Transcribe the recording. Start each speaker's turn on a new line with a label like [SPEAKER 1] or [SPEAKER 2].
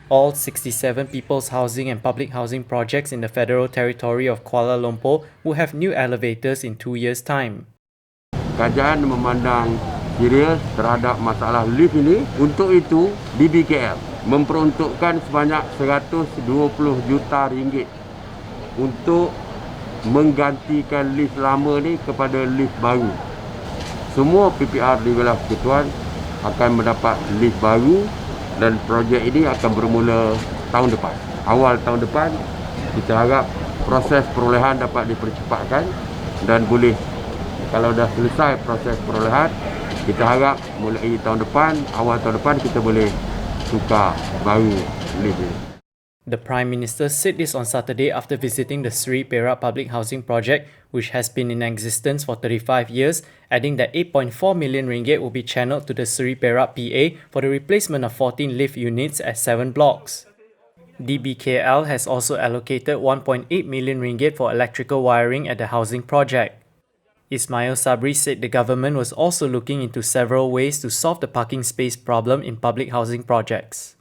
[SPEAKER 1] All 67 people's housing and public housing projects in the Federal Territory of Kuala Lumpur will have new elevators in 2 years' time.
[SPEAKER 2] Kerajaan memandang serius terhadap masalah lift ini. Untuk itu, DBKL memperuntukkan sebanyak 120 juta ringgit untuk menggantikan lift lama ni kepada lift baru. Semua PPR di wilayah persekutuan akan mendapat lift baru dan projek ini akan bermula tahun depan. Awal tahun depan, kita harap proses perolehan dapat dipercepatkan dan boleh, kalau dah selesai proses perolehan, kita harap mulai tahun depan, awal tahun depan kita boleh tukar baru lift ini.
[SPEAKER 1] The Prime Minister said this on Saturday after visiting the Seri Perak Public Housing Project, which has been in existence for 35 years, adding that 8.4 million ringgit will be channelled to the Seri Perak PA for the replacement of 14 lift units at 7 blocks. DBKL has also allocated 1.8 million ringgit for electrical wiring at the housing project. Ismail Sabri said the government was also looking into several ways to solve the parking space problem in public housing projects.